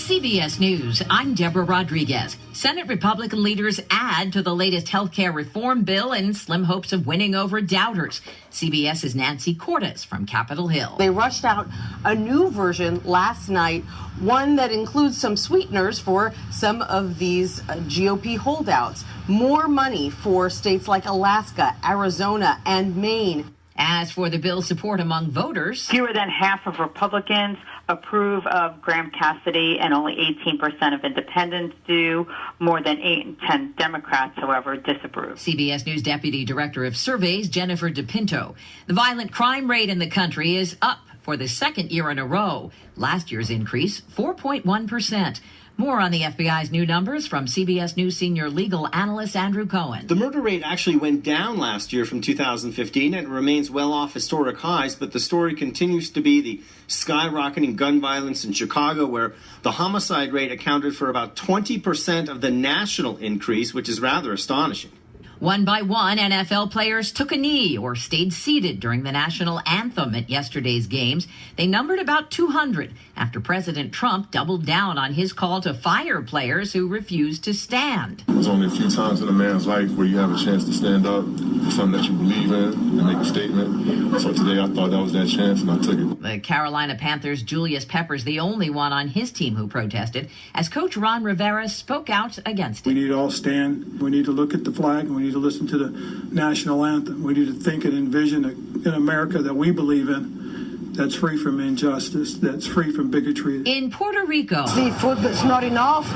CBS News, I'm Deborah Rodriguez. Senate Republican leaders add to the latest health care reform bill in slim hopes of winning over doubters. CBS's Nancy Cordes from Capitol Hill. They rushed out a new version last night, one that includes some sweeteners for some of these GOP holdouts. More money for states like Alaska, Arizona, and Maine. As for the bill's support among voters, fewer than half of Republicans approve of Graham Cassidy and only 18% of independents do. More than 8 in 10 Democrats, however, disapprove. CBS News Deputy Director of Surveys, Jennifer DePinto. The violent crime rate in the country is up for the second year in a row. Last year's increase, 4.1%. More on the FBI's new numbers from CBS News senior legal analyst Andrew Cohen. The murder rate actually went down last year from 2015 and remains well off historic highs, but the story continues to be the skyrocketing gun violence in Chicago, where the homicide rate accounted for about 20% of the national increase, which is rather astonishing. One by one, NFL players took a knee or stayed seated during the national anthem at yesterday's games. They numbered about 200 after President Trump doubled down on his call to fire players who refused to stand. There's only a few times in a man's life where you have a chance to stand up for something that you believe in and make a statement. So today I thought that was that chance and I took it. The Carolina Panthers' Julius Peppers, the only one on his team who protested, as Coach Ron Rivera spoke out against it. We need to all stand. We need to look at the flag and we need to listen to the national anthem. We need to think and envision an America that we believe in, that's free from injustice, that's free from bigotry. In Puerto Rico, the food is not enough,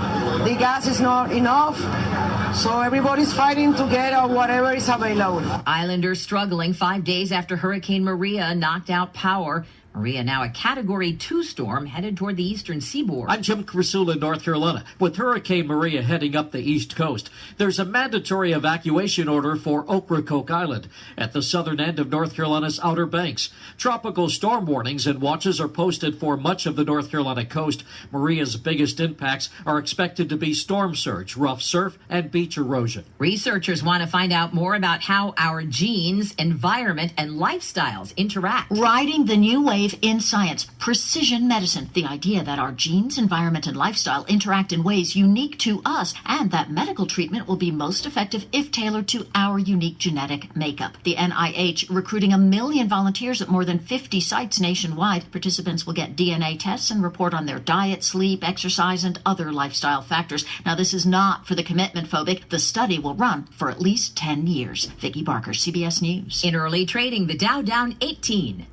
the gas is not enough, so everybody's fighting to get whatever is available. Islanders struggling 5 days after Hurricane Maria knocked out power. Maria now a Category 2 storm headed toward the eastern seaboard. I'm Jim Krasula in North Carolina. With Hurricane Maria heading up the east coast, there's a mandatory evacuation order for Ocracoke Island at the southern end of North Carolina's Outer Banks. Tropical storm warnings and watches are posted for much of the North Carolina coast. Maria's biggest impacts are expected to be storm surge, rough surf, and beach erosion. Researchers want to find out more about how our genes, environment, and lifestyles interact. Riding the new wave in science, precision medicine, the idea that our genes, environment, and lifestyle interact in ways unique to us, and that medical treatment will be most effective if tailored to our unique genetic makeup. The NIH recruiting 1 million volunteers at more than 50 sites nationwide. Participants will get DNA tests and report on their diet, sleep, exercise, and other lifestyle factors. Now, this is not for the commitment phobic. The study will run for at least 10 years. Vicki Barker, CBS News. In early trading, the Dow down 18.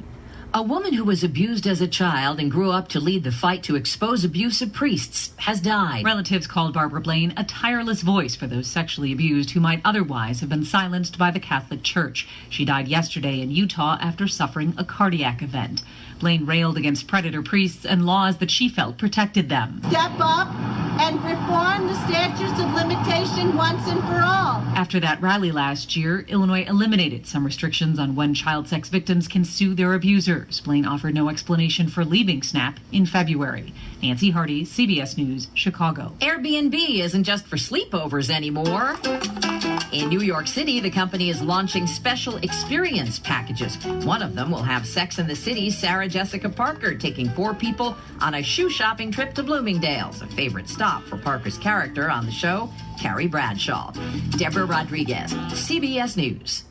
A woman who was abused as a child and grew up to lead the fight to expose abusive priests has died. Relatives called Barbara Blaine a tireless voice for those sexually abused who might otherwise have been silenced by the Catholic Church. She died yesterday in Utah after suffering a cardiac event. Blaine railed against predator priests and laws that she felt protected them. Step up and reform the statutes of limitation once and for all. After that rally last year, Illinois eliminated some restrictions on when child sex victims can sue their abusers. Blaine offered no explanation for leaving SNAP in February. Nancy Hardy, CBS News, Chicago. Airbnb isn't just for sleepovers anymore. In New York City, the company is launching special experience packages. One of them will have Sex and the City's Sarah Jessica Parker taking 4 people on a shoe shopping trip to Bloomingdale's, a favorite stop for Parker's character on the show, Carrie Bradshaw. Deborah Rodriguez, CBS News.